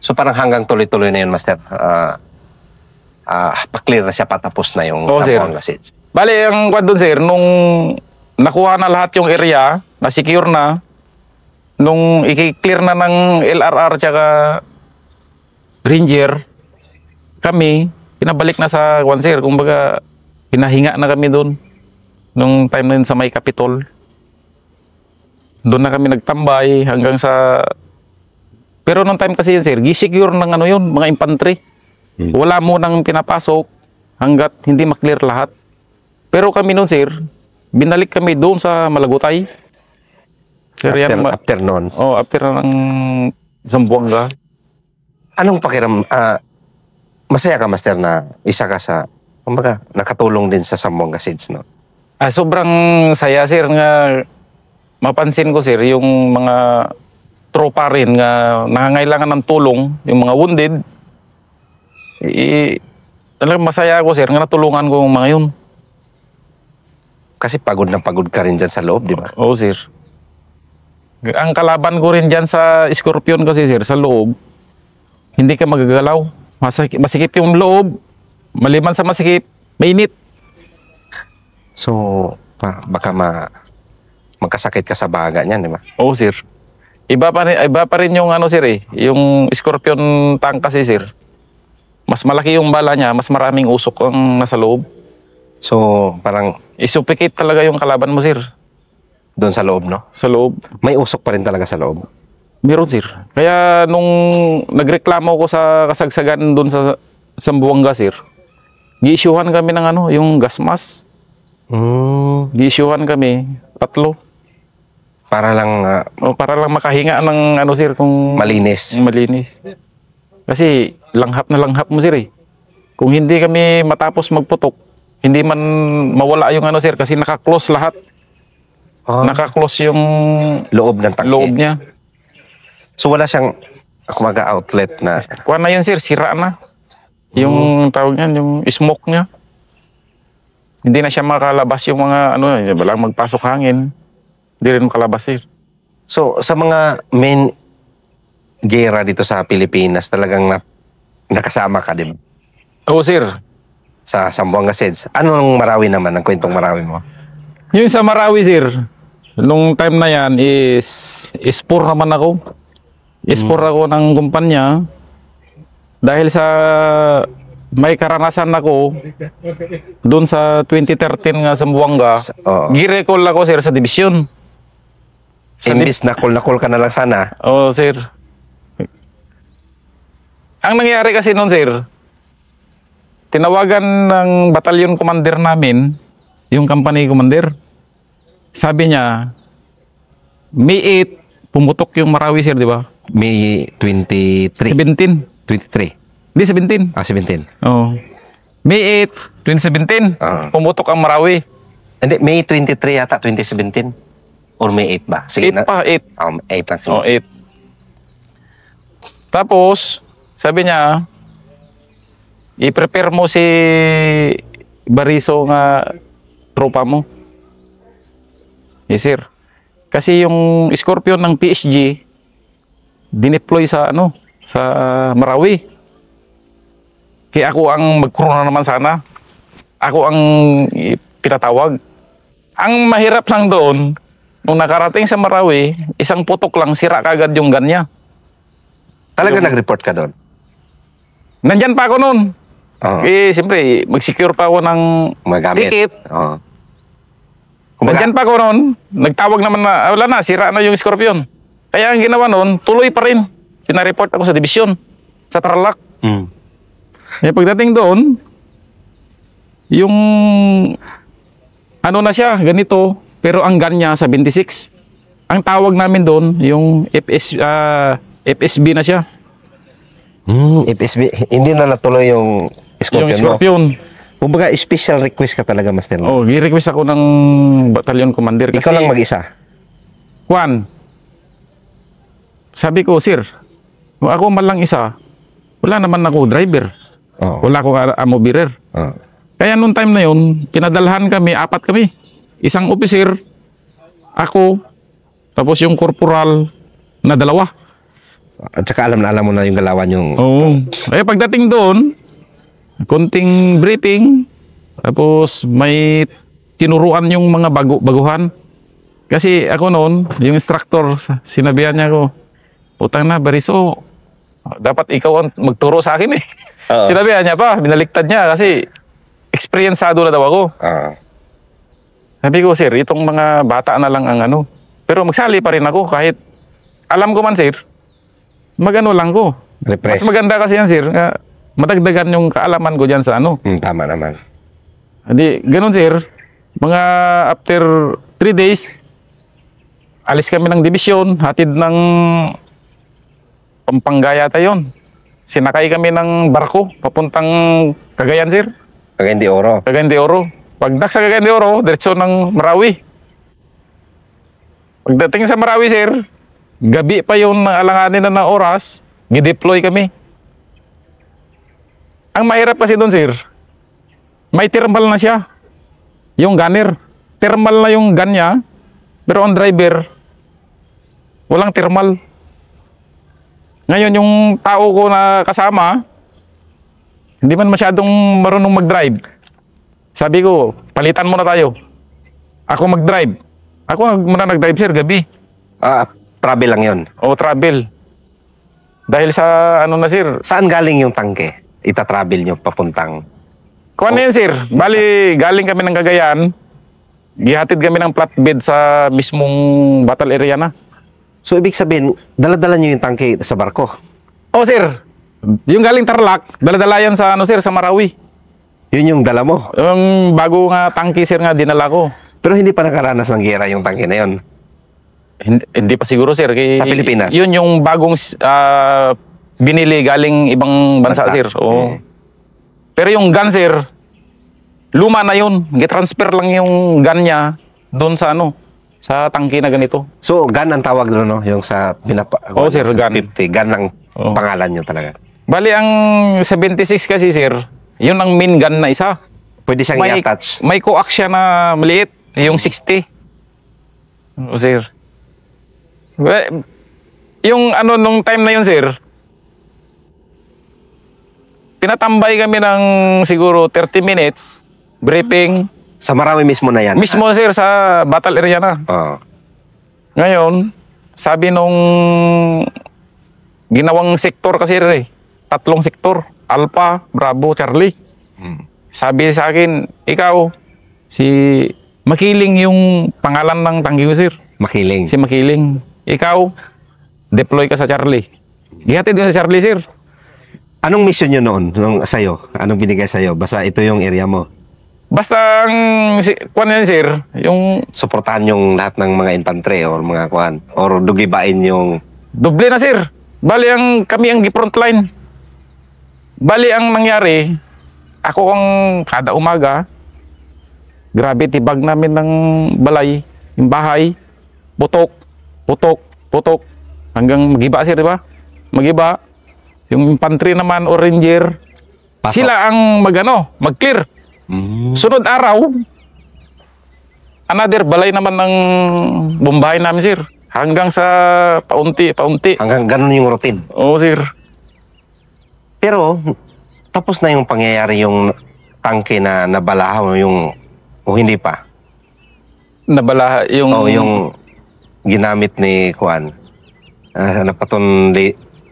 So parang hanggang tuloy-tuloy na yun, Master. Pa-clear na siya, patapos na yung Zamboanga Siege. Bali, ang kwad doon, sir, nung nakuha na lahat yung area, na-secure na, nung i-clear na ng LRR tsaka Ranger, kami, pinabalik na sa kwan, sir. Kumbaga, pinahinga na kami doon. Nung time na yun sa may Capitol. Doon na kami nagtambay hanggang sa... Pero nung time kasi yun, sir, gi-secure ng ano yun, mga infantry. Wala mo nang pinapasok hanggat hindi maklear lahat. Pero kami noon, sir, binalik kami doon sa Malagutay. Sir, After noon? Oh, after ng Zamboanga. Anong pakiram? Masaya ka, Master, na isa ka sa, kumbaga, nakatulong din sa Zamboanga Siege, no? Sobrang saya, sir, nga mapansin ko, sir, yung mga tropa rin nga nangangailangan ng tulong, yung mga wounded. Talagang masaya ako, sir, nga natulungan ko yung mga yun. Kasi pagod na pagod ka rin dyan sa loob, di ba? Oo, sir. Ang kalaban ko rin dyan sa Scorpion kasi, sir, sa loob, hindi ka magagalaw. Masikip yung loob. Maliban sa masikip, mainit. So, baka magkasakit ka sa baga niyan, di ba? Oo, sir. Iba pa rin yung ano, sir, yung Scorpion tank kasi, sir. Mas malaki yung bala niya, mas maraming usok ang nasa loob. So, parang... Isuffocate talaga yung kalaban mo, sir. Doon sa loob, no? Sa loob. May usok pa rin talaga sa loob? Meron, sir. Kaya nung nagreklamo ko sa kasagsagan doon sa Zamboanga, sir, gi-issuehan kami ng ano, yung gas mask. Gi-issuehan kami, 3. Para lang... para lang makahinga ng ano, sir, kung... Malinis. Malinis. Kasi langhap na langhap mo, sir, Kung hindi kami matapos magputok, hindi man mawala yung ano, sir, kasi naka-close lahat. Naka-close yung loob ng tangke. Loob niya. So wala siyang kumaga outlet na... Kuha na yun, sir, sira na. Yung tawag niyan, yung smoke niya. Hindi na siya makalabas yung mga ano, walang magpasok hangin. Hindi rin makalabas, sir. So sa mga main gera dito sa Pilipinas, talagang nakasama ka, di ba? Oo, sir. Sa Zamboanga Siege. Anong Marawi naman, ang kwentong Marawi mo? Yung sa Marawi, sir, nung time na yan is poor naman ako. Is-poor ako ng kumpanya. Dahil sa may karanasan ako doon sa 2013 nga sa Zamboanga, gi-recall ako, sir, sa division. Imbis na call ka na lang sana. Oo, sir. Ang nangyari kasi noon, sir, tinawagan ng batalyon commander namin, yung company commander. Sabi niya, May 8, pumutok yung Marawi, sir, di ba? May 23. 17. 23. Hindi, 17. 17. Oo. May 8, 2017, pumutok ang Marawi. Hindi, May 23 yata, 2017. Or May 8 ba? Sige, 8 pa, 8. 8 lang. Oo, 8. Tapos, sabi niya, i-prepare mo si Bariso nga tropa mo. Yes, sir. Kasi yung Scorpion ng PSG, dineploy sa ano, sa Marawi. Kaya ako ang magkuruna naman sana. Ako ang pinatawag. Ang mahirap lang doon, nung nakarating sa Marawi, isang putok lang, sira kagad yung gun niya. Talaga nag-report ka doon? Nandyan pa ako noon. Siyempre, mag-secure pa ako ng ticket. Nandyan pa ako noon. Nagtawag naman na, wala na, sira na yung Scorpion. Kaya ang ginawa noon, tuloy pa rin. Pinareport ako sa division, sa Tarlac. Pagdating doon, yung ano na siya, ganito, pero ang gun niya sa 26. Ang tawag namin doon, yung FSB na siya. FSB, hindi na natuloy yung Scorpion. Yung Scorpion. Kumbaga, special request ka talaga, Master. Oo, i-request ako ng battalion commander. Ikaw lang mag-isa? Juan, sabi ko, sir, kung ako man lang isa, wala naman ako driver. Wala akong ammo bearer. Kaya nung time na yun, pinadalhan kami, 4 kami. Isang officer, ako, tapos yung corporal na 2. At saka alam na yung galawan yung... Oo. Eh, pagdating doon, konting briefing, tapos may tinuruan yung mga baguhan. Kasi ako noon, yung instructor, sinabihan niya ako, putang na, Bariso, dapat ikaw ang magturo sa akin eh. Sinabihan niya pa, binaliktad niya kasi experiencado na daw ako. Sabi ko, sir, itong mga bata na lang ang ano. Pero magsali pa rin ako kahit alam ko man, sir, magano lang ko. Refresh. Mas maganda kasi yan, sir. Madagdagan yung kaalaman ko dyan sa ano. Tama naman. Hindi, ganun, sir. Mga after 3 days, alis kami ng division, hatid ng Pampanga yata yun. Sinakay kami ng barko, papuntang Cagayan, sir. Cagayan de Oro. Cagayan de Oro. Pagdak sa Cagayan de Oro, diretso ng Marawi. Pagdating sa Marawi, sir, gabi pa yung alanganin na ng oras, gideploy kami. Ang mahirap kasi doon, sir, may thermal na siya. Yung gunner. Thermal na yung gun niya, pero ang driver, walang thermal. Ngayon, yung tao ko na kasama, hindi man masyadong marunong mag-drive. Sabi ko, palitan muna tayo. Ako mag-drive. Ako muna nag-drive, sir, gabi. Travel lang yun. O, travel. Dahil sa ano na, sir. Saan galing yung tangke? Ita-travel nyo papuntang... Kuwan na yun, sir. Bali, galing kami ng Cagayan. Gihatid kami ng flatbed sa mismong battle area na. So, ibig sabihin, dala-dala nyo yung tangke sa barko? Oh, sir. Yung galing Tarlac, dala-dala yan sa, ano, sir, sa Marawi. Yun yung dala mo? Yung bago nga tangke, sir, nga dinala ko. Pero hindi pa nakaranas ng gera yung tangke na yun? Hindi pa siguro, sir. Sa Pilipinas? Yun yung bagong binili galing ibang bansa, sir. Oo. Pero yung gun, sir, luma na yun. Gitransfer lang yung gun niya doon sa ano, sa tangke na ganito. So, gun ang tawag doon, no? Yung sa Oo, sir, gun. 50. Gun ang pangalan nyo talaga. Bali, ang 76 kasi, sir, yun ang main gun na isa. Pwede siyang i-attach. May coax siya na maliit, yung 60. O, sir. Yung ano, nung time na yun, sir, pinatambay kami ng siguro 30 minutes, briefing. Sa Marawi mismo na yan? Mismo, sir, sa battle area na. Oo. Ngayon, sabi nung ginawang sektor kasi, 3 sektor. Alpha, Bravo, Charlie. Sabi sa akin, ikaw, si Makiling yung pangalan ng tanggi ko, sir. Makiling. Si Makiling. Ikaw, deploy ka sa Charlie. Gihatid ka sa Charlie, sir. Anong mission nyo noon? Sa'yo? Anong binigay sa'yo? Basta ito yung area mo? Basta ang kuwan yan, sir, yung... Suportahan yung lahat ng mga infantry or mga kuwan? Or dugibain yung... Doble na, sir. Bali, kami ang frontline. Bali, ang nangyari, ako ang kada umaga, grabe, tibag namin ng balay, yung bahay, putok, putok, putok, hanggang magiba, sir, di ba? Magiba. Yung infantry naman, o ranger, Pasok. sila ang mag-clear. Sunod araw, another balay naman ng bombahay namin, sir. Hanggang sa paunti. Hanggang ganun yung routine. Oo, sir. Pero, tapos na yung pangyayari yung tangke na nabalahaw yung... O hindi pa? Nabala yung... O yung ginamit ni Juan. Napaton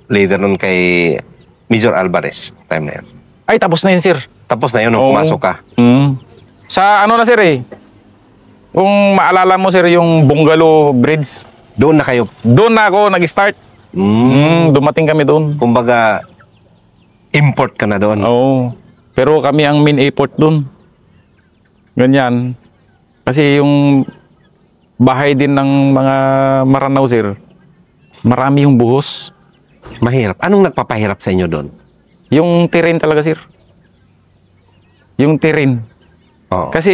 leader nun kay Major Alvarez. Time na yun. Ay, tapos na yun, sir. Tapos na yun nung Oo. pumasok ka. Sa ano na, sir, eh. Kung maalala mo, sir, yung Bungalow Bridge. Doon na kayo. Doon na ako nag-start. Dumating kami doon. Kumbaga, import ka na doon. Oo. Pero kami ang main airport doon. Ganyan. Kasi yung bahay din ng mga Maranao, sir, marami yung buhos. Mahirap. Anong nagpapahirap sa inyo doon? Yung terrain talaga, sir. Yung terrain. Oo. Kasi,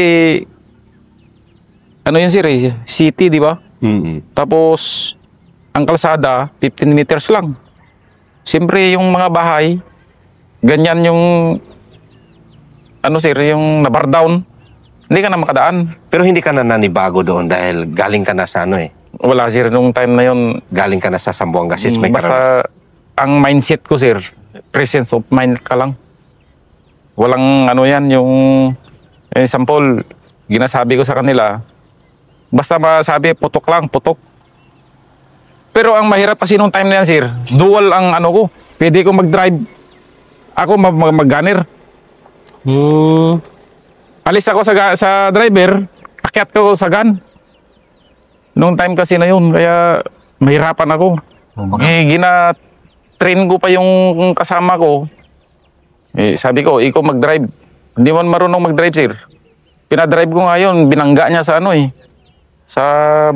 ano yun, sir, eh? City, di ba? Tapos, ang kalsada, 15 meters lang. Siyempre, yung mga bahay, ganyan yung, ano, sir, yung nabar down. Hindi ka na makadaan. Pero hindi ka na nanibago doon dahil galing ka na sa ano eh. Wala, sir, nung time na yun. Galing ka na sa Zamboanga since may Basta ang mindset ko, sir, presence of mind ka lang. Walang ano yan, yung example, ginasabi ko sa kanila, basta masabi, putok lang, putok. Pero ang mahirap kasi nung time na yan, sir, dual ang ano ko. Pwede ko mag-drive. Ako mag-gunner. Alis ako sa driver, akyat ko sa gun. Nung time kasi na yun, kaya mahirapan ako. Gina-train ko pa yung kasama ko. Sabi ko, ikaw mag-drive. Hindi man marunong mag-drive, sir. Pinadrive ko ngayon, binangga niya sa sa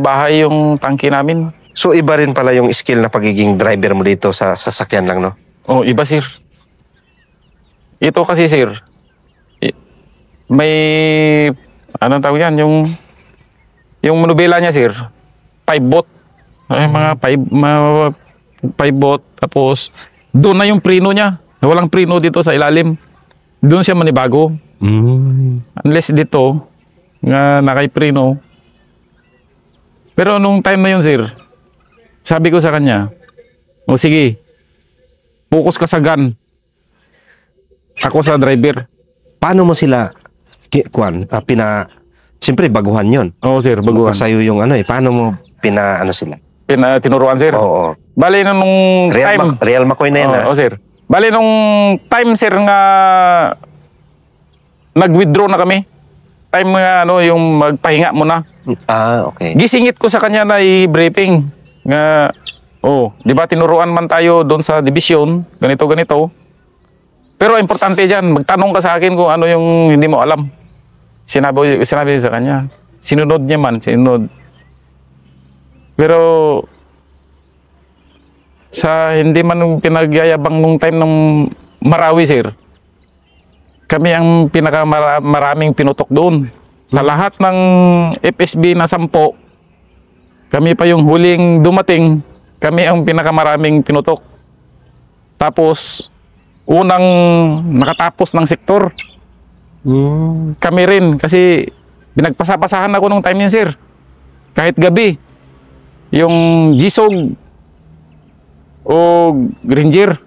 bahay yung tangke namin. So iba rin pala yung skill na pagiging driver mo dito sa sasakyan lang, no? Oh, iba, sir. Ito kasi, sir, may, anong tawag yan, yung manubela niya, sir, 5-bot. Ay, mga 5-bot, tapos doon na yung preno niya. Walang preno dito sa ilalim. Doon siya manibago. Unless dito, nga nakay-preno. Pero nung time na yun, sir, sabi ko sa kanya, o sige, focus ka sa gun. Ako sa driver. Paano mo sila, siyempre baguhan yon. Oo, sir, baguhan. Sa'yo yung paano mo sila? Tinuruan, sir. Oo. Bali nung time. Real McCoy na yan, Oo, sir. Bali nung time, sir, nga nag-withdraw na kami. Time nga yung magpahinga muna. Okay. Gisingit ko sa kanya na i-briefing. Nga, di ba tinuruan man tayo doon sa division, ganito. Pero importante dyan, magtanong ka sa akin kung ano yung hindi mo alam. Sinabi sa kanya. Sinunod niya man, sinunod. Pero sa hindi man pinagyayabang nung time ng Marawi, sir, kami ang pinakamaraming pinutok doon. Sa lahat ng FSB na 10, kami pa yung huling dumating, kami ang pinakamaraming pinutok. Tapos, unang nakatapos ng sektor. Kami rin, kasi pinagpasapasahan ako nung time yun, sir. Kahit gabi, yung Gisog o Ranger,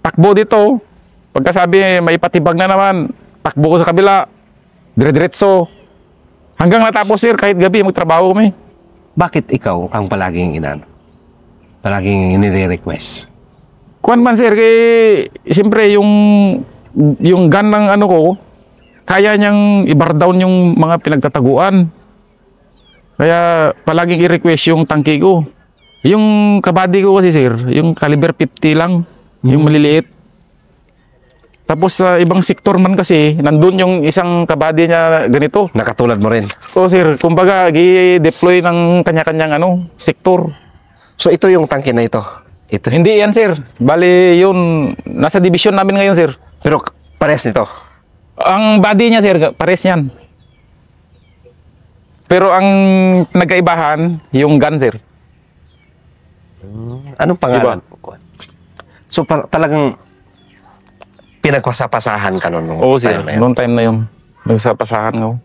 takbo dito. Pagkasabi may patibag na naman, takbo ko sa kabila, dire-diretso. Hanggang natapos, sir, kahit gabi magtrabaho kami. Bakit ikaw ang palaging inire-request? Kuwan man, sir, siyempre yung gun ng ko, kaya niyang i-bar down yung mga pinagtataguan. Kaya palaging i-request yung tangke ko. Yung kabady ko kasi, sir, yung caliber 50 lang, yung maliliit. Tapos sa ibang sektor man kasi, nandun yung isang kabady niya ganito. Nakatulad mo rin. So, sir, kumbaga, gi-deploy ng kanya-kanyang sektor. So ito yung tangke na ito? Ito. Hindi yan, sir. Bali, yun, nasa division namin ngayon, sir. Pero pares nito? Ang body niya, sir, pares yan. Pero ang nagkaibahan, yung gun, sir. Anong pangalan? So talagang pinagpasapasahan ka noon? Oo, sir. Noong time na yun. Nagsapasahan ako.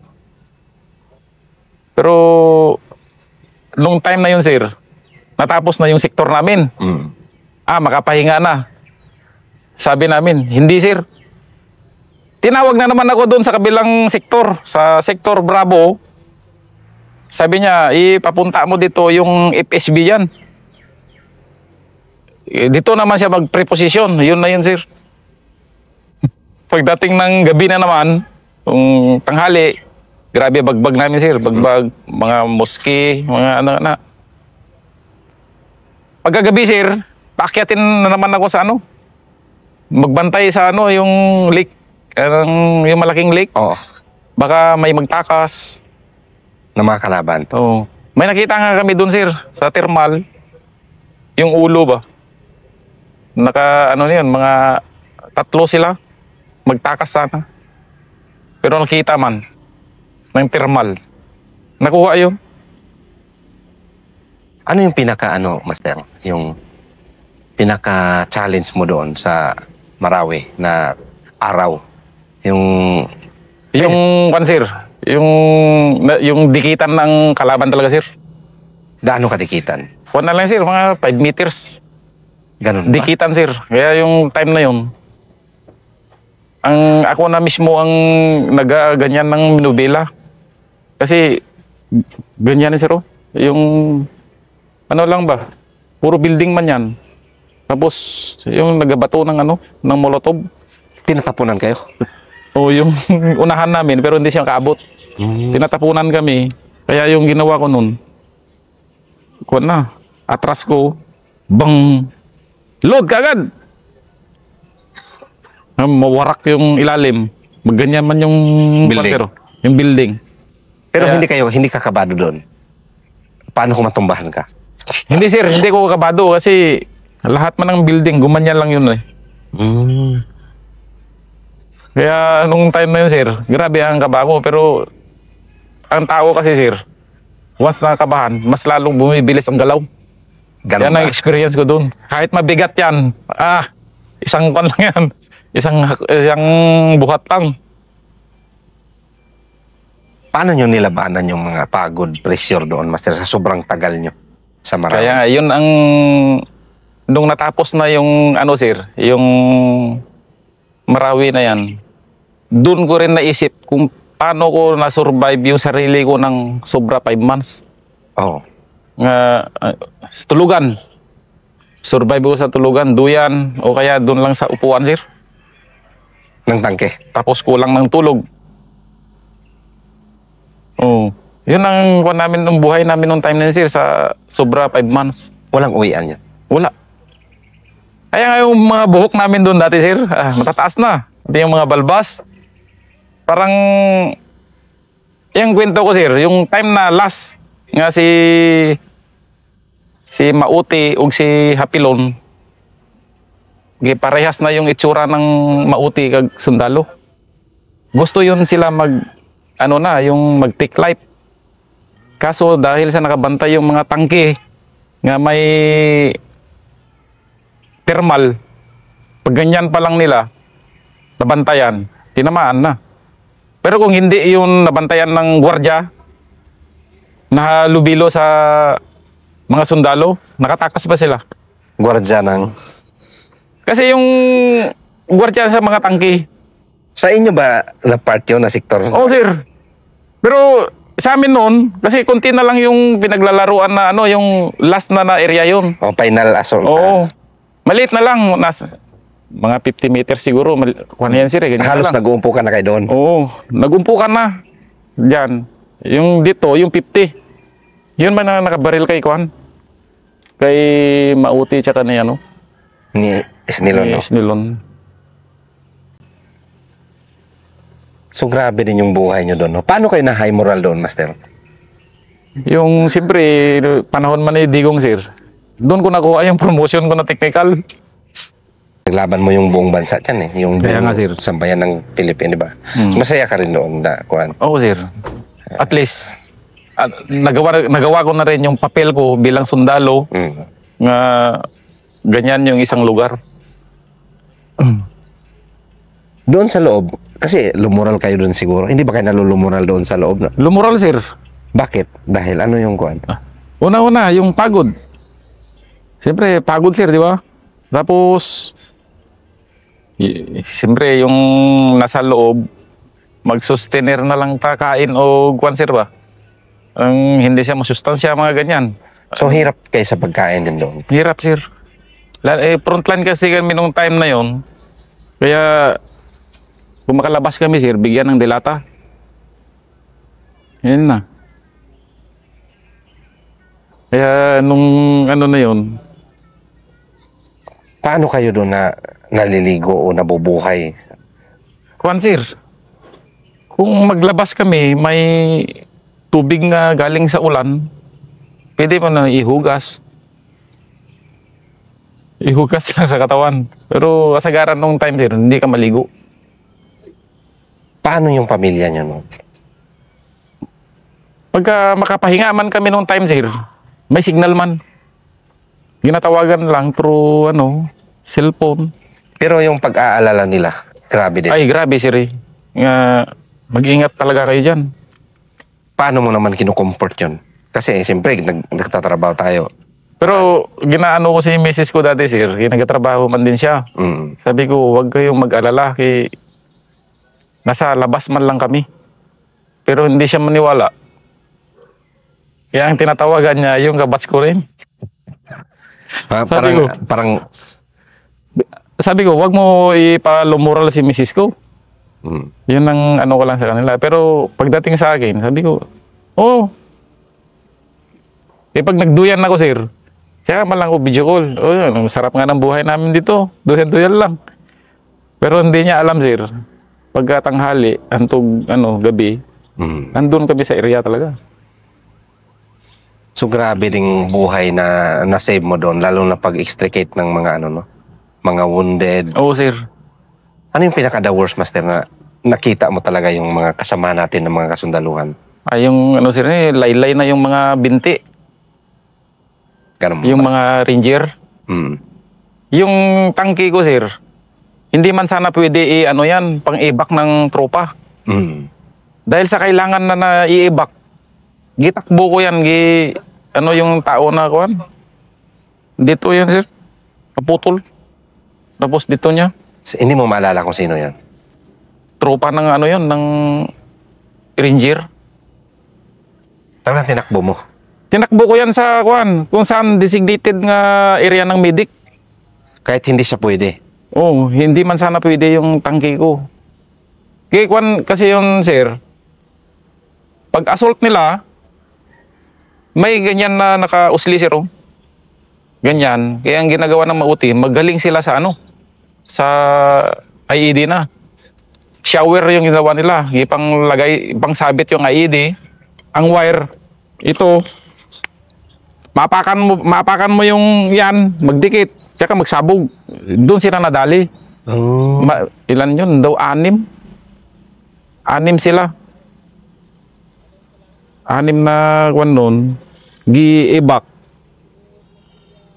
Pero, nung time na yun, sir, natapos na yung sektor namin. Makapahinga na. Sabi namin, hindi, sir. Tinawag na naman ako doon sa kabilang sektor, sa sektor Bravo. Sabi niya, ipapunta mo dito yung FSB yan. Dito naman siya mag-preposition. Yun na yun, sir. Pagdating ng gabi na naman, yung tanghali, grabe bagbag namin, sir. Bagbag, mga moski, mga ano. Pagkagabi, sir, paakyatin na naman ako sa magbantay sa yung lake, yung malaking lake. Oo. Baka may magtakas. Na mga kalaban. Oo. May nakita nga kami doon, sir, sa thermal. Yung ulo ba? Mga 3 sila. Magtakas sana. Pero nakita man ng thermal. Nakuha yun. Ano yung master? Yung pinaka-challenge mo doon sa Marawi na araw? Yung sir, yung dikitan ng kalaban talaga, sir. Gaano kadikitan? Kuwan na lang, sir, mga 5 meters. Ganun ba? Dikitan, sir. Kaya yung time na yun, ako na mismo ang nagaganyan ng nobela. Kasi ganyan sir, oh. Yung ano lang ba? Puro building man yan. Tapos yung nagabato ng ng molotov. Tinatapunan kayo? O yung unahan namin pero hindi siya kaabot. Tinatapunan kami. Kaya yung ginawa ko nun, kuwan na, atras ko, bang, load kagad. Mawarak yung ilalim. Ganyan man yung Building. pero, yung building. Pero Kaya- hindi ka kabado doon. Paano kung matumbahan ka? Hindi sir, hindi ko kabado kasi lahat man ng building, gumanyan lang yun eh. Kaya nung time na yun sir, grabe ang kaba ko. Pero ang tao kasi sir, once nakakabahan, mas lalong bumibilis ang galaw. Ganun Yan ba? ang experience ko dun. Kahit mabigat yan, isang kon lang yan. Isang buhat lang. Paano nyo nilabanan yung mga pagod, pressure doon, Master, sa sobrang tagal nyo sa Marawi? Kaya yun ang, nung natapos na yung sir, yung Marawi na yan, dun ko rin naisip kung paano ko na-survive yung sarili ko ng sobra 5 months. Oo. Sa tulugan. Survive ko sa tulugan, duyan, o kaya dun lang sa upuan sir. Ng tangke. Tapos kulang ng tulog. Oh, yun ang kuwan namin ng buhay namin nung time na yun, sir, sa sobra 5 months. Walang uwian yun. Wala. Kaya nga yung mga buhok namin doon dati, sir, matataas na. Hindi yung mga balbas. Parang, yung kwento ko, sir, yung time na last nga si Mauti o si Hapilon, parehas na yung itsura ng Mauti kag sundalo. Gusto yun sila yung mag-take life. Kaso dahil sa nakabantay yung mga tangke nga may thermal, pag ganyan pa lang nila, nabantayan, tinamaan na. Pero kung hindi yung nabantayan ng gwardya, nahalubilo sa mga sundalo, nakatakas pa sila. Gwardya ng... Kasi yung gwardya sa mga tangke, Sa inyo ba na part yun, na sektor? oo, sir. Pero sa amin noon, kasi konti na lang yung pinaglalaruan na yung last na area yun. O final assault? Oo. Maliit na lang. Mga 50 meters siguro. Kuha yan, sir. Ganyan Halos na lang. nag-uumpo ka na kayo doon? Oo. Nagumpukan na. Diyan. Yung dito, yung 50. Yun man na nakabaril kay Kwan. Kay Mauti tsaka ni Ni Isnilon, no? Nilon. So grabe din yung buhay nyo doon, no? Paano kayo na high moral doon, Master? Yung siyempre, panahon man ni Digong, sir. Doon ko nakuha yung promotion ko na technical. Naglaban mo yung buong bansa dyan, eh. Yung Kaya buong nga, sir. sambayan ng Pilipinas, di ba? Hmm. Masaya ka rin doon, Kuan. Oo, sir. At least, nagawa ko na rin yung papel ko bilang sundalo nga ganyan yung isang lugar. Doon sa loob, kasi lumural kayo doon siguro. Hindi ba kayo nalulumural doon sa loob? No? Lumural, sir. Bakit? Dahil ano yung Kuan? Una-una, yung pagod. Siyempre, pagod, sir, di ba? Tapos, siyempre, yung nasa loob, mag-sustainer na lang kain o kuwan, sir, ba? Ang hindi siya masustansya, mga ganyan. So hirap kayo sa pagkain din doon. Hirap, sir. Frontline kasi kami nung time na yon. Kaya, kung makalabas kami, sir, bigyan ng delata. Yan na. Kaya, nung na yon, Paano kayo doon na naliligo o nabubuhay? kuwan, sir, kung maglabas kami, may tubig nga galing sa ulan, pwede mo na ihugas. Ihugas lang sa katawan. Pero kasagaran nung time, sir, hindi ka maligo. Paano yung pamilya nyo noon? Pagka makapahinga man kami nung time, sir, may signal man. Ginatawagan lang through, cellphone. Pero yung pag-aalala nila, grabe din. Ay, grabe, sir, eh. Nga, mag-ingat talaga kayo dyan. Paano mo naman kinukomfort yun? Kasi siyempre, nagtatrabaho tayo. Pero ginaano ko si misis ko dati, sir. Nagtatrabaho man din siya. Mm. Sabi ko, huwag kayong mag-alala. Nasa labas man lang kami. Pero hindi siya maniwala. Kaya ang tinatawagan niya, yung kabats ko rin. Sabi ko. Sabi ko, wag mo ipalumural si misis ko. Mm. Yun ang ano ko lang sa kanila. Pero pagdating sa akin, sabi ko, oh. Pag nagduyan ako, sir, kaya man lang ako video call. Oh, yun, ang sarap nga ng buhay namin dito. Duyan-duyan lang. Pero hindi niya alam, sir. Pagkatanghali, antog gabi, andun kami sa area talaga. So grabe ding buhay na na-save mo doon, lalo na pag-extricate ng mga mga wounded. Oo, sir. Ano yung pinaka-the worst, master, na nakita mo talaga yung mga kasama natin ng mga kasundaluhan? Yung sir, laylay na yung mga binti. Ganun mo Yung ba? mga ranger. Mm. Yung tangki ko, sir, hindi man sana pwede yan, pang-ibak ng tropa. Mm. Dahil sa kailangan na i-ibak, gitakbo ko yan, yung tao na kuhan. Dito yan, sir. Naputol. Tapos dito niya. Hindi mo maalala kung sino yan? Tropa ng ng ranger. Talagang tinakbo mo? Tinakbo ko yan sa kuhan, kung saan designated nga area ng medic. Kahit hindi siya pwede? Oh, hindi man sana pwede yung tangki ko. Kaya kuhan kasi yun, sir, pag assault nila, may ganyan na naka-usli, sir, oh. Ganyan. Kaya ang ginagawa ng mauti, magaling sila sa sa IED na. Shower yung ginawa nila. Ipang sabit yung IED. Ang wire, ito, mapakan mo yung yan, magdikit, tsaka magsabog. Doon sila nadali. Oh. Ilan yun? Daw 6. 6 sila. 6 na kwan nun, gi-ebak.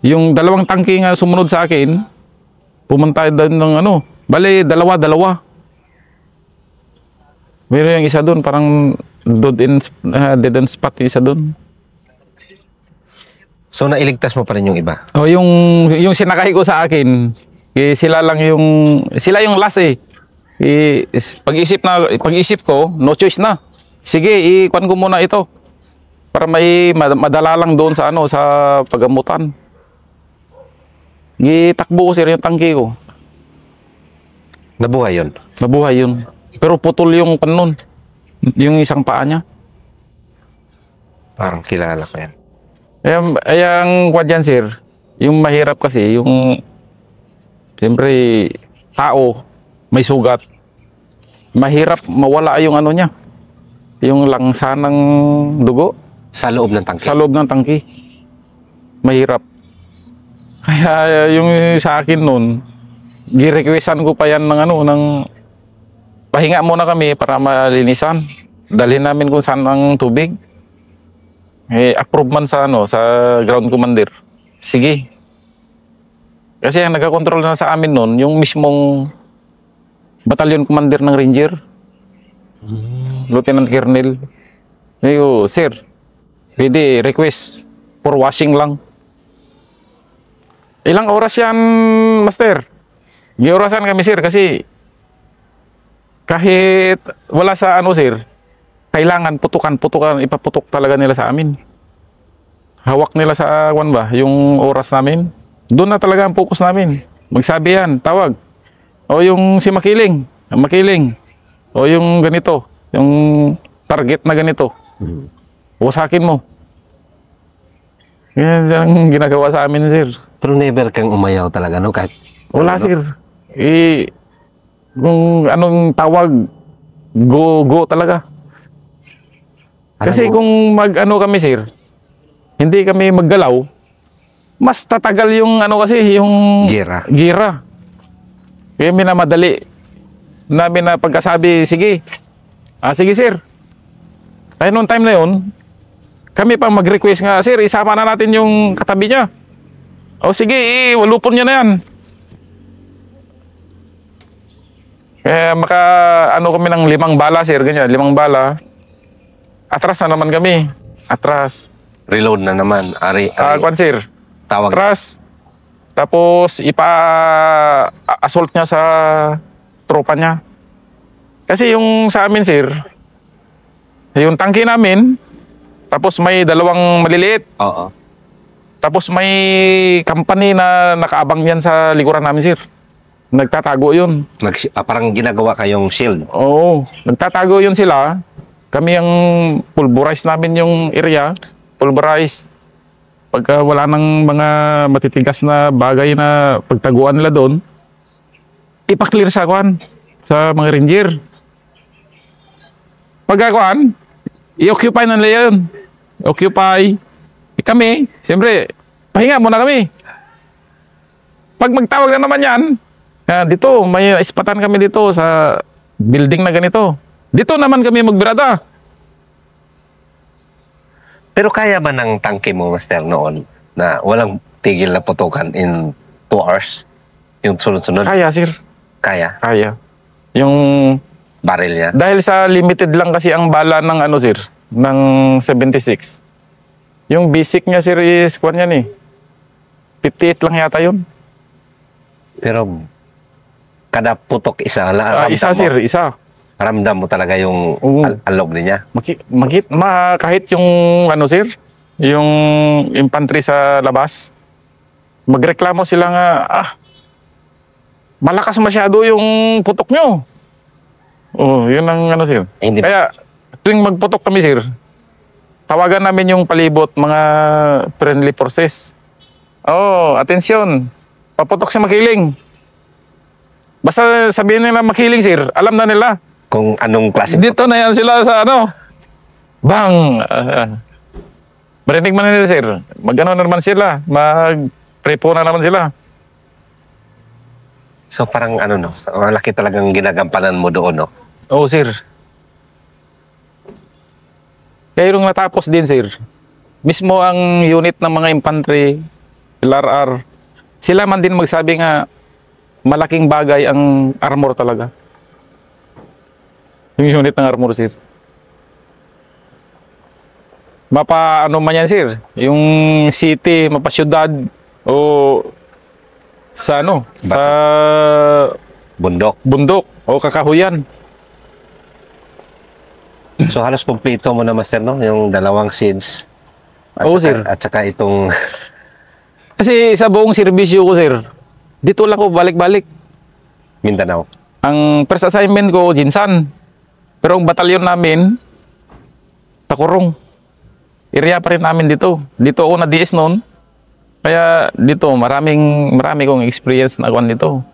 Yung 2 tangke nga sumunod sa akin, pumunta doon ng bali, 2. Meron yung isa doon, parang dead end spot yung isa doon. So nailigtas mo pa rin yung iba? O yung sinakay ko sa akin, sila yung last eh. Pag-isip ko, no choice na. Sige, ikuan ko muna ito. Para may madala lang doon sa sa pagamutan. Gitakbo ko, sir, yung tangke ko. Nabuhay yun? Nabuhay yun. Pero putol yung kanon. Yung isang paa niya. Parang kilala ko yan. Ang kwan dyan, sir, yung mahirap kasi, yung siyempre, tao, may sugat. Mahirap mawala yung niya. Yung langsa ng dugo. Sa loob ng tangke? Sa loob ng tangki. Mahirap. Kaya yung sa akin nun, gi-requestan ko pa yan ng pahinga muna kami para malinisan. Dalhin namin kung saan ang tubig. Approve man sa sa ground commander. Sige. Kasi ang nagkakontrol na sa amin nun, yung mismong battalion commander ng ranger. Lieutenant Colonel. Sir, pwede request for washing lang. Ilang oras yan, master? Giorasan kami, sir, kasi kahit wala sa sir, kailangan putukan, ipaputok talaga nila sa amin. Hawak nila sa yung oras namin. Doon na talaga ang focus namin. Magsabi yan, tawag. O yung si Makiling, o yung ganito, yung target na ganito. Wasakin mo. Yan ang ginagawa sa amin, sir. Pero never kang umayaw talaga, no? Kahit wala, sir. Kung anong tawag, go talaga. Kasi kung kami, sir, hindi kami maggalaw, mas tatagal yung kasi, yung gira. Kaya minamadali namin na pagkasabi, sige. Sige, sir. Ay, noong time na yun, kami pang mag-request nga, sir, isama na natin yung katabi niya. O sige, walupon niya na yan. Kaya kami ng 5 bala, sir, ganyan, 5 bala. Atras na naman kami. Atras. reload na naman. Kwan, sir. Tawag. Trust. Tapos assault niya sa tropa niya. Kasi yung sa amin, sir, yung tangke namin, tapos may dalawang maliliit. Oo. Tapos may company na nakaabang yan sa likuran namin, sir. Nagtatago yun. Parang ginagawa kayong shield. Oo, nagtatago yun sila. Kami ang pulverize namin yung area. Pulverize. Pagka wala nang mga matitigas na bagay na pagtaguan nila doon, ipaklear sa kwan, sa mga ranger. Pagkakuan, i-occupy na nila yun. Occupy. Kami, siyempre, pahinga muna kami. Pag magtawag na naman yan, dito, may ispatan kami dito sa building na ganito. Dito naman kami magbirada. Pero kaya ba ng tangke mo, Master, noon na walang tigil na putukan in 2 hours? Yung sunod-sunod? Kaya, sir. Kaya? Kaya. Yung Barrel niya? dahil sa limited lang kasi ang bala ng ano, sir, ng 76. Yung basic niya, sir, is kwan yan eh. 58 lang yata yun. Pero kada putok isa Isa, sir, isa. Ramdam mo talaga yung alog niya. Kahit yung ano, sir, yung infantry sa labas, magreklamo sila nga, malakas masyado yung putok nyo. Oh, yun ang ano, sir. Hindi ba? Kaya tuwing magputok kami, sir, tawagan namin yung palibot, mga friendly forces. Oh, atensyon. Paputok siya makiling. Basta sabihin nila makiling, sir, alam na nila. Kung anong klase. Dito na yan sila sa ano. Bang! Marinig man nila, sir. Mag-ano na naman sila. Mag-prepo na naman sila. So parang ano no, malaki talagang ginagampanan mo doon, no? Oo, sir. Kaya nung natapos din, sir, mismo ang unit ng mga infantry, LRR, sila man din magsabi nga malaking bagay ang armor talaga. Yung unit ng armor, sir. Mapa ano man yan, sir. Yung city, mapa syudad, o sa ano, sa bundok o kakahuyan. So halos kumpleto mo na, Master, no? Yung dalawang seeds. Oo, sir. At saka itong... Kasi sa buong serbisyo ko, sir, dito lang ko balik-balik. Mindanao. Ang first assignment ko, Jinsan. Pero ang batalyon namin, Takurong. Area pa rin namin dito. Dito ako na-DS noon. Kaya dito, marami kong experience na kuwan dito.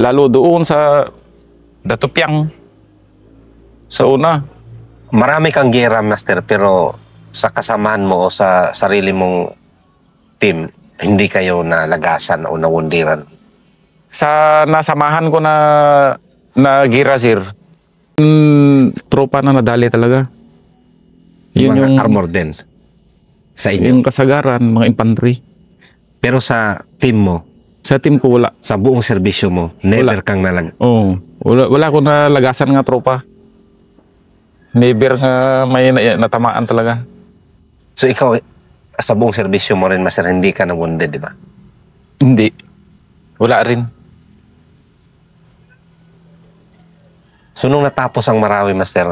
Lalo doon sa Datupiang. Sa una. Marami kang gera, Master, pero sa kasamahan mo o sa sarili mong team, hindi kayo nalagasan o nawundiran. Sa nasamahan ko na gira, sir, tropa na nadali talaga. Yun Yung armor din sa inyo. Yung kasagaran, mga infantry. Pero sa team mo, Sa team ko wala. sa buong serbisyo mo, never kang Oo. Wala ko nalagasan nga tropa. Never nga may natamaan talaga. So ikaw, sa buong serbisyo mo rin, Master, hindi ka na-wounded, di ba? Hindi. Wala rin. So nung natapos ang Marawi, Master,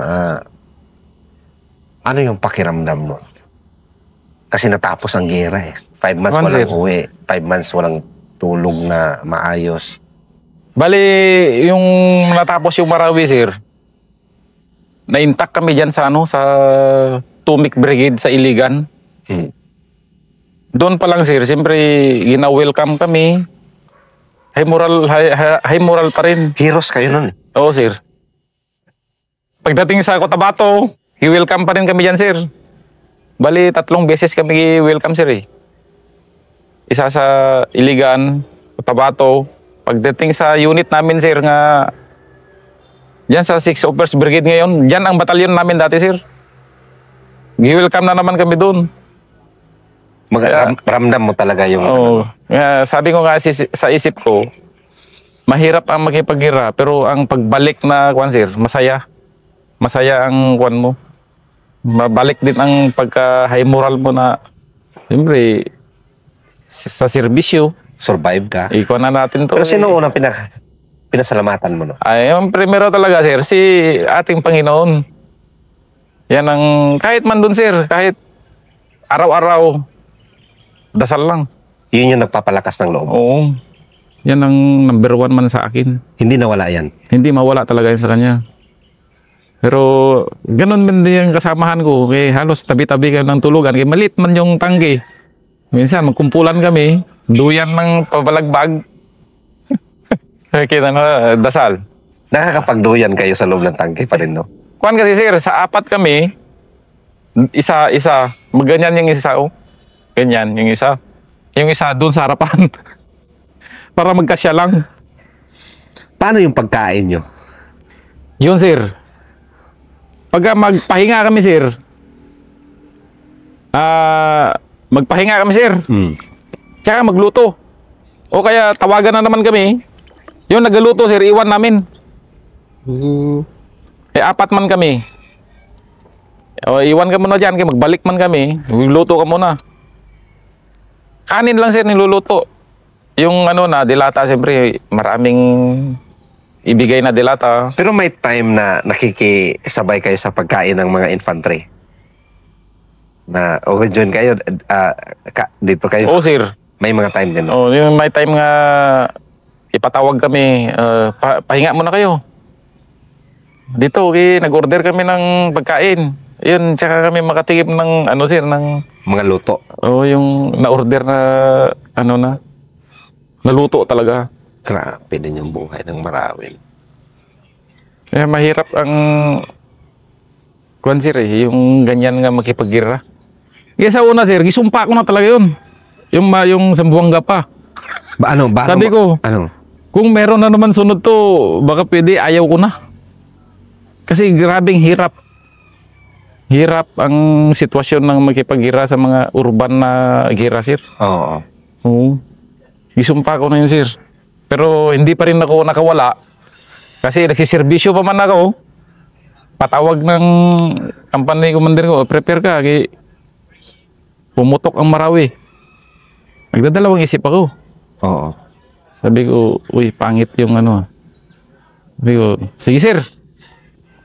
ano yung pakiramdam mo? Kasi natapos ang gera eh. 5 months One, walang sir. uwi. 5 months walang tulog na maayos. Bali, yung natapos yung Marawi, sir, na-intact kami dyan sa sa Tumik Brigade sa Iligan. Doon pa lang, sir, siyempre, gina-welcome kami. High moral pa rin. Heroes kayo nun. Oo, sir. Pagdating sa Cotabato, i-welcome pa rin kami dyan, sir. Bali, 3 beses kami i-welcome, sir, eh. Isa sa Iligan, Cotabato. Pagdating sa unit namin, sir, nga dyan sa 6 Offers Brigade ngayon, dyan ang batalyon namin dati, sir. I-welcome na naman kami doon. Ramdam mo talaga yung... Oo. Sabi ko nga sa isip ko, mahirap ang makipaghira, pero ang pagbalik na, kwan, sir, masaya. Masaya ang kwan mo. Mabalik din ang pagka-high moral mo na, siyempre, sa serbisyo. Survive ka. Ikaw na natin to. Pero sino unang pinasalamatan mo, no? Ay, yung primero talaga, sir, si ating Panginoon. Yan ang, kahit man dun, sir, kahit araw-araw, dasal lang. Yun yung nagpapalakas ng loob. Oo. Yan ang number 1 man sa akin. Hindi nawala yan. Hindi mawala talaga yun sa kanya. Pero ganun din yung kasamahan ko. Kaya halos tabi-tabi ka ng tulugan. Kaya malit man yung tangke. Minsan magkumpulan kami. Duyan ng pabalagbag. Kita na, dasal. Nakakapagduyan kayo sa loob ng tangke pa rin, no? Kuan kasi sir, sa 4 kami, isa, magganyan yung isa, oh. Ganyan, yung isa. Yung isa doon sa harapan. Para magkasya lang. Paano yung pagkain nyo? Yun, sir. Pagka magpahinga kami, sir, magpahinga kami, sir. Tsaka magluto. O kaya tawagan na naman kami. Yung nagluto, sir, iwan namin. Eh, 4 man kami. O, iwan ka muna dyan, kaya magbalik man kami. Magluto ka muna. Kanin lang, sir, niluluto. Yung ano na, dilata, siyempre, maraming ibigay na dilata. Pero may time na nakikisabay kayo sa pagkain ng mga infantry. Na, okay, join kayo, dito kayo. Oo, sir. May mga time din, no? Oh, yung may time nga ipatawag kami, pahinga muna kayo. Dito, okay, nag-order kami ng pagkain. Yun, tsaka kami makatigip ng, ano, sir, ng... Mga luto. Oh, yung na-order na, ano na, naluto talaga. Grabe din yung buhay ng Marawil. Eh, mahirap ang kuwan, sir, eh, yung ganyan nga makipagira. Kaya sa una, sir, gisumpa ko na talaga yun. Yung Sambuanga pa. Sabi ko, ano? Kung meron na naman sunod to, baka pwede, ayaw ko na. Kasi grabing hirap. Hirap ang sitwasyon ng makipagira sa mga urban na gira, sir. Oo. Oo. Gisumpa ko na yun, sir. Pero hindi pa rin ako nakawala. Kasi nagsiservisyo pa man ako. Patawag ng company commander ko, prepare ka. Kaya pumutok ang Marawi. Nagdadalawang isip ako. Oo. Sabi ko, uy, pangit yung ano. Sabi ko, sige, sir.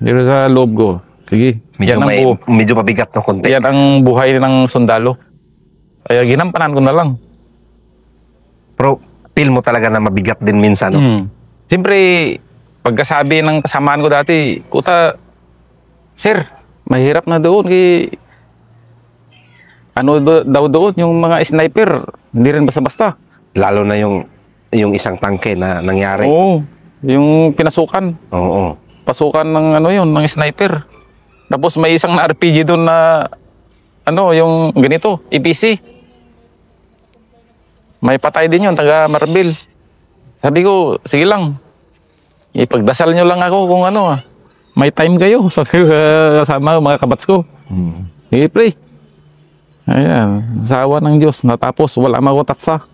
Pero sa loob ko, sige. Medyo pabigat ng konti. Yan ang buhay ng sundalo. Kaya ginampanan ko na lang. Pero feel mo talaga na mabigat din minsan, no? Siyempre, pagkasabi ng kasamaan ko dati, kuta, sir, mahirap na doon. Ano daw doon, yung mga sniper, hindi rin basta-basta. Lalo na yung isang tangke na nangyari. Oo, yung pinasukan. Oo. Pasukan ng ano yun, ng sniper. Tapos may isang na RPG doon na, ano, yung ganito, EPC. May patay din yun, taga Marbil. Sabi ko, sige lang. Ipagdasal nyo lang ako kung ano, may time kayo. Sabi ko kasama mga kabats ko. Sige, pray. Ayan, sawa ng Diyos. Natapos, wala makutatsa.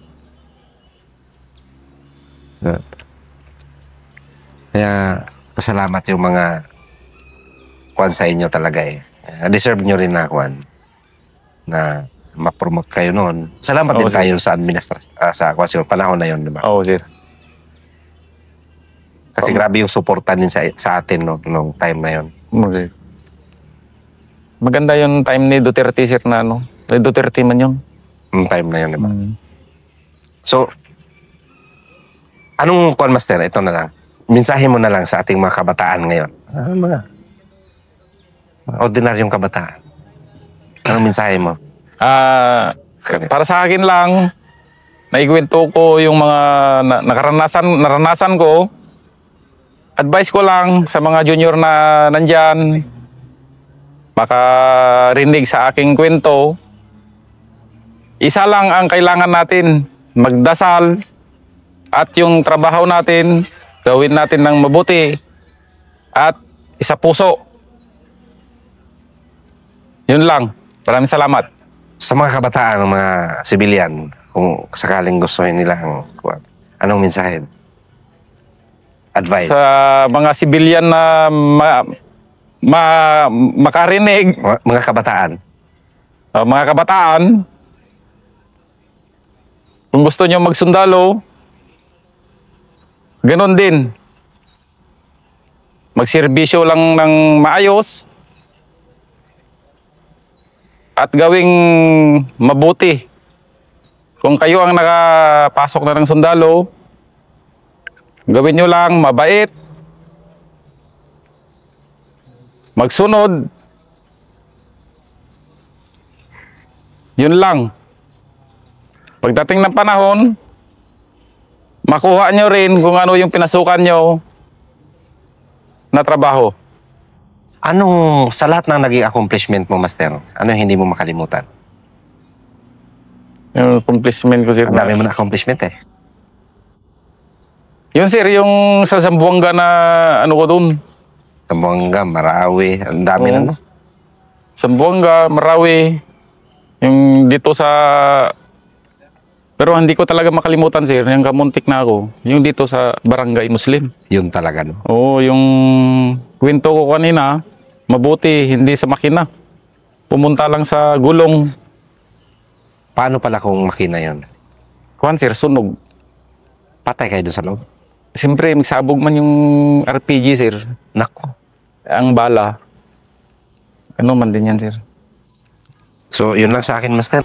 Kaya, pasalamat yung mga kuwan sa inyo talaga eh. Deserve nyo rin na kuwan na ma-promote kayo noon. Salamat din tayo sa sa panahon na yun, di ba? Oo, sir. Kasi grabe yung suporta din sa atin no, nung time na yun. Okay. Maganda yung time ni Duterte, sir, na ano. Duterte man yun. Nung time na yun, di ba? So, anong kuwan, Master? Ito na lang. Mensahe mo na lang sa ating mga kabataan ngayon. Mga ordinaryong kabataan. Anong mensahe mo? Para sa akin lang, naikwento ko yung mga naranasan ko. Advice ko lang sa mga junior na nandyan, makarinig sa aking kwento. Isa lang ang kailangan natin, magdasal at yung trabaho natin, gawin natin ng mabuti at isa puso. Yun lang. Maraming salamat. Sa mga kabataan, mga sibilyan, kung sakaling gusto nila anong mensahe? Advice? Sa mga sibilyan na makarinig, Mga kabataan? mga kabataan, Kung gusto nyo magsundalo, ganon din. Magserbisyo lang ng maayos at gawing mabuti. Kung kayo ang nakapasok na ng sundalo, gawin nyo lang mabait, magsunod, yun lang. Pagdating ng panahon, makuha nyo rin kung ano yung pinasukan nyo na trabaho. Anong, sa lahat ng naging accomplishment mo, Master, ano yung hindi mo makalimutan? Yung accomplishment ko, sir. Ang dami mo na accomplishment eh. Yun, sir, yung sa Zamboanga na ano ko dun. Zamboanga, Marawi, ang dami na. Oo. Zamboanga, Marawi, yung dito sa... Pero hindi ko talaga makalimutan, sir, yung kamuntik na ako. Yung dito sa Barangay Muslim. Yun talaga, no? Oo, yung kwento ko kanina, mabuti, hindi sa makina. Pumunta lang sa gulong. Paano pala kung makina yun? Kuhan, sir, sunog. Patay kayo doon sa loob? Siyempre, magsabog man yung RPG, sir. Nako. Ang bala. Ano man din yan, sir. So, yun lang sa akin, Master.